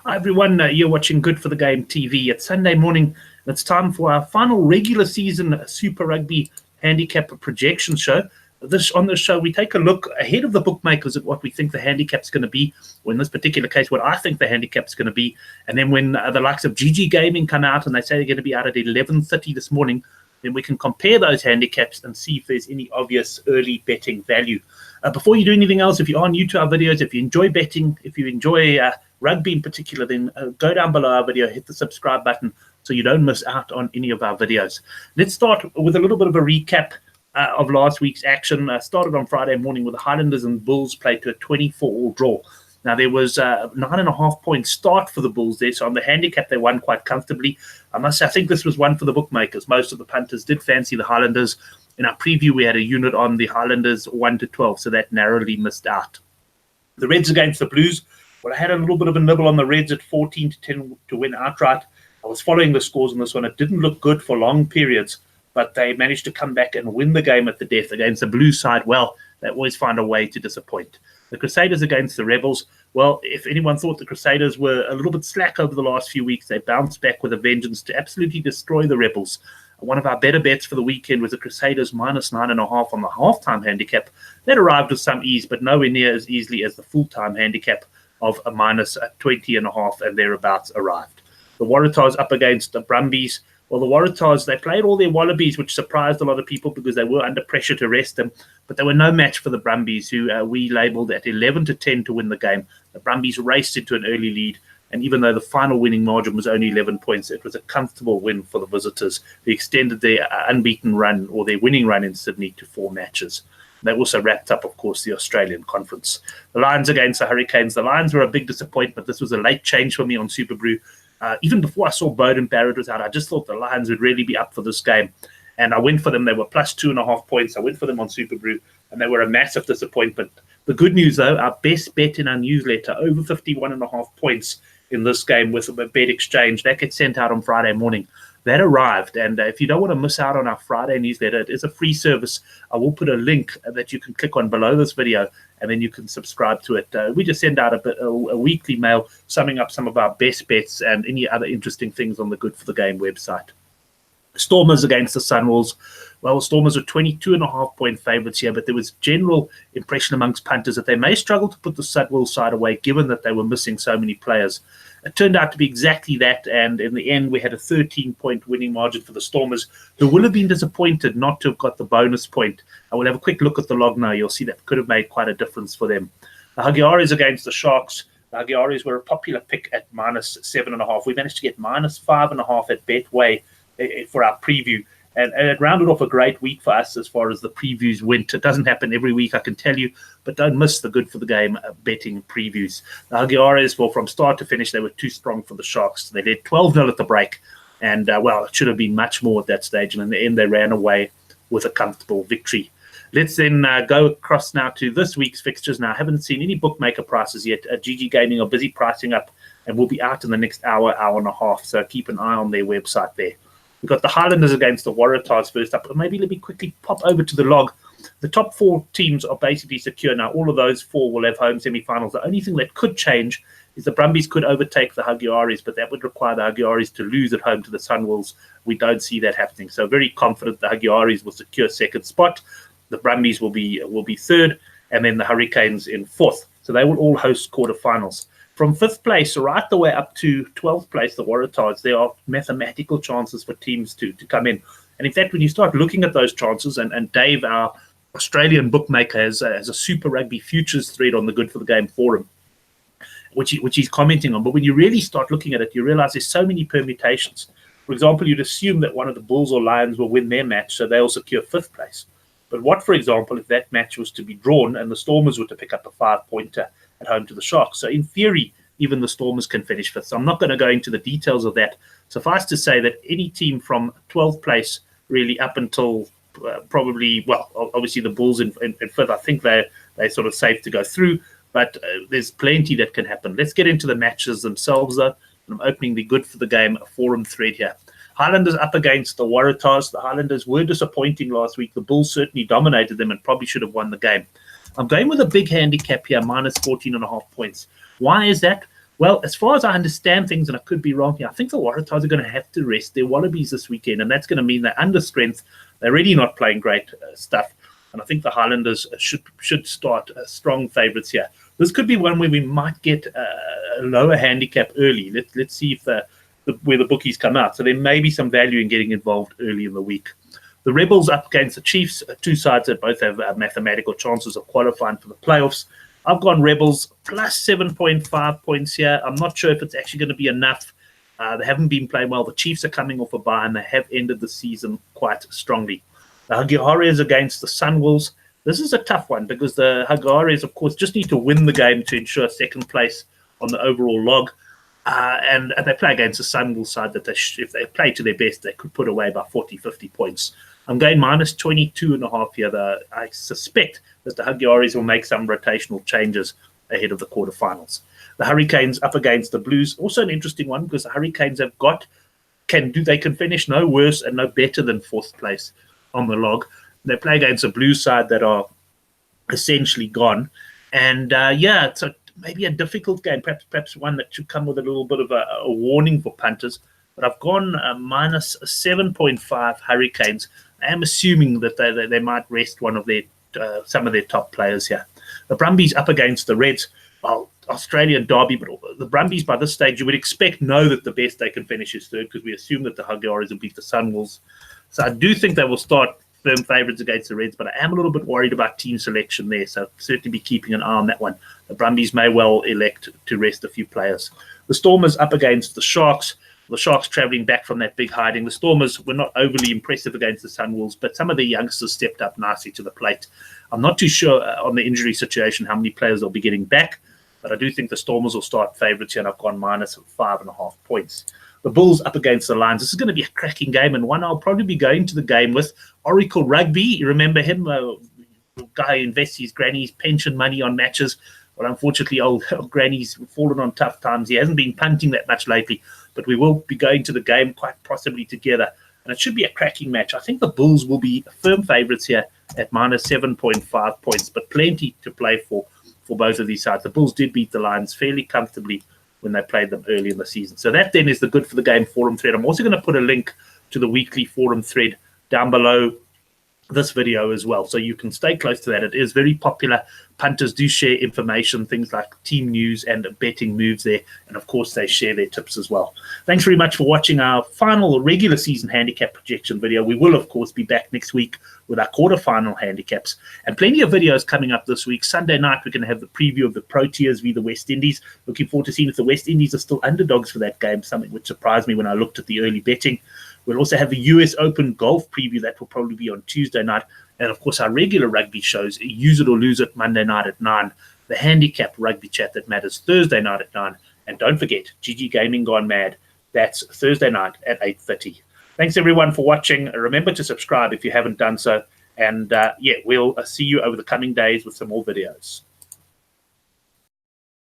Hi everyone, you're watching Good for the Game TV. It's Sunday morning and it's time for our final regular season Super Rugby Handicap projection show. On this show, we take a look ahead of the bookmakers at what we think the handicap's going to be, or in this particular case, what I think the handicap's going to be. And then when the likes of GG Gaming come out and they say they're going to be out at 11:30 this morning, then we can compare those handicaps and see if there's any obvious early betting value. Before you do anything else, if you are new to our videos, if you enjoy betting, if you enjoy rugby in particular, then go down below our video, hit the subscribe button so you don't miss out on any of our videos. Let's start with a little bit of a recap of last week's action. Started on Friday morning with the Highlanders and Bulls played to a 24-all draw. Now, there was a 9.5-point start for the Bulls there, so on the handicap, they won quite comfortably. I think this was one for the bookmakers. Most of the punters did fancy the Highlanders. In our preview, we had a unit on the Highlanders 1-12, so that narrowly missed out. The Reds against the Blues. Well, I had a little bit of a nibble on the Reds at 14-10 to win outright. I was following the scores on this one. It didn't look good for long periods, but they managed to come back and win the game at the death against the Blues side. Well, they always find a way to disappoint. The Crusaders against the Rebels. Well, if anyone thought the Crusaders were a little bit slack over the last few weeks, they bounced back with a vengeance to absolutely destroy the Rebels. One of our better bets for the weekend was the Crusaders minus 9.5 on the halftime handicap. That arrived with some ease, but nowhere near as easily as the full-time handicap of a minus 20.5 and thereabouts arrived. The Waratahs up against the Brumbies. Well, the Waratahs, they played all their Wallabies, which surprised a lot of people because they were under pressure to rest them. But they were no match for the Brumbies, who we labelled at 11-10 to win the game. The Brumbies raced into an early lead. And even though the final winning margin was only 11 points, it was a comfortable win for the visitors, who extended their unbeaten run or their winning run in Sydney to 4 matches. They also wrapped up, of course, the Australian Conference. The Lions against the Hurricanes. The Lions were a big disappointment. This was a late change for me on Super Brew. Even before I saw Bowden Barrett was out, I just thought the Lions would really be up for this game. And I went for them. They were plus 2.5 points. I went for them on Super Brew, and they were a massive disappointment. The good news, though, our best bet in our newsletter, over 51.5 points in this game with a bet exchange, that gets sent out on Friday morning. That arrived, and if you don't want to miss out on our Friday newsletter, it is a free service. I will put a link that you can click on below this video, and then you can subscribe to it. We just send out a weekly mail summing up some of our best bets and any other interesting things on the Good for the Game website. Stormers against the Sunwolves. Well, Stormers are 22.5-point favourites here, but there was general impression amongst punters that they may struggle to put the Sunwolves side away, given that they were missing so many players. It turned out to be exactly that, and in the end, we had a 13-point winning margin for the Stormers, who will have been disappointed not to have got the bonus point. I will have a quick look at the log now. You'll see that could have made quite a difference for them. The Huggiaris against the Sharks. The Huggiaris were a popular pick at minus 7.5. We managed to get minus 5.5 at Betway for our preview, and it rounded off a great week for us as far as the previews went. It doesn't happen every week, I can tell you, but don't miss the Good for the Game betting previews. The Huggiaris, well, from start to finish, they were too strong for the Sharks. They led 12-0 at the break, and, well, it should have been much more at that stage, and in the end, they ran away with a comfortable victory. Let's then go across now to this week's fixtures. Now, I haven't seen any bookmaker prices yet. GG Gaming are busy pricing up and will be out in the next hour, hour and a half, so keep an eye on their website there. We've got the Highlanders against the Waratahs first up. Maybe let me quickly pop over to the log. The top 4 teams are basically secure now. All of those 4 will have home semi-finals. The only thing that could change is the Brumbies could overtake the Huggiaris, but that would require the Huggiaris to lose at home to the Sunwolves. We don't see that happening. So very confident the Huggiaris will secure second spot. The Brumbies will be third, and then the Hurricanes in 4th. So they will all host quarterfinals. From 5th place right the way up to 12th place, the Waratahs, there are mathematical chances for teams to come in. And in fact, when you start looking at those chances, and Dave, our Australian bookmaker, has a Super Rugby futures thread on the Good for the Game forum, which he's commenting on. But when you really start looking at it, you realize there's so many permutations. For example, you'd assume that one of the Bulls or Lions will win their match, so they'll secure 5th place. But what, for example, if that match was to be drawn and the Stormers were to pick up a 5-pointer at home to the Sharks? So in theory, even the Stormers can finish 5th. So I'm not going to go into the details of that. Suffice to say that any team from 12th place really up until probably, well, obviously the Bulls in 5th, I think they're sort of safe to go through, but there's plenty that can happen. Let's get into the matches themselves, though. I'm opening the Good for the Game forum thread here. Highlanders up against the Waratahs. The Highlanders were disappointing last week. The Bulls certainly dominated them and probably should have won the game. I'm going with a big handicap here, minus 14.5 points. Why is that? Well, as far as I understand things, and I could be wrong here, I think the Waratahs are going to have to rest their Wallabies this weekend, and that's going to mean they're under strength. They're really not playing great stuff, and I think the Highlanders should start strong favourites here. This could be one where we might get a lower handicap early. Let's see if where the bookies come out. So there may be some value in getting involved early in the week. The Rebels up against the Chiefs, two sides that both have mathematical chances of qualifying for the playoffs. I've gone Rebels plus 7.5 points here. I'm not sure if it's actually going to be enough. They haven't been playing well. The Chiefs are coming off a bye, and they have ended the season quite strongly. The Hagiohares against the Sunwolves. This is a tough one because the Hagiohares, of course, just need to win the game to ensure second place on the overall log. And they play against the Sunwolves side that if they play to their best, they could put away about 40, 50 points. I'm going minus 22.5 here. I suspect that the Hagiohares will make some rotational changes ahead of the quarterfinals. The Hurricanes up against the Blues. Also an interesting one because the Hurricanes can finish no worse and no better than fourth place on the log. They play against a Blues side that are essentially gone. And it's maybe a difficult game, perhaps one that should come with a little bit of a warning for punters. But I've gone minus 7.5 Hurricanes. I am assuming that they might rest one of some of their top players here. The Brumbies up against the Reds. Well, Australian derby, but the Brumbies by this stage you would expect know that the best they can finish is third because we assume that the Hagiohares will beat the Sunwolves. So I do think they will start firm favourites against the Reds, but I am a little bit worried about team selection there, so certainly be keeping an eye on that one. The Brumbies may well elect to rest a few players. The Stormers up against the Sharks. The Sharks travelling back from that big hiding. The Stormers were not overly impressive against the Sunwolves, but some of the youngsters stepped up nicely to the plate. I'm not too sure on the injury situation how many players they'll be getting back, but I do think the Stormers will start favourites here, and I've gone minus 5.5 points. The Bulls up against the Lions. This is going to be a cracking game, and one I'll probably be going to the game with. Oracle Rugby, you remember him? The guy who invests his granny's pension money on matches. Well, unfortunately, old Granny's fallen on tough times. He hasn't been punting that much lately, but we will be going to the game quite possibly together, and it should be a cracking match. I think the Bulls will be firm favourites here at minus 7.5 points, but plenty to play for both of these sides. The Bulls did beat the Lions fairly comfortably when they played them early in the season. So that then is the Good for the Game forum thread. I'm also going to put a link to the weekly forum thread down below this video as well, so you can stay close to that. It is very popular. Punters do share information, things like team news and betting moves there, and of course they share their tips as well. Thanks very much for watching our final regular season handicap projection video. We will of course be back next week with our quarterfinal handicaps, and plenty of videos coming up this week. Sunday night we're going to have the preview of the Proteas v the West Indies. Looking forward to seeing if the West Indies are still underdogs for that game, something which surprised me when I looked at the early betting. We'll also have the US Open golf preview. That will probably be on Tuesday night. And, of course, our regular rugby shows, Use It or Lose It, Monday night at 9. The Handicap Rugby Chat That Matters, Thursday night at 9. And don't forget, GG Gaming Gone Mad. That's Thursday night at 8:30. Thanks, everyone, for watching. Remember to subscribe if you haven't done so. And, we'll see you over the coming days with some more videos.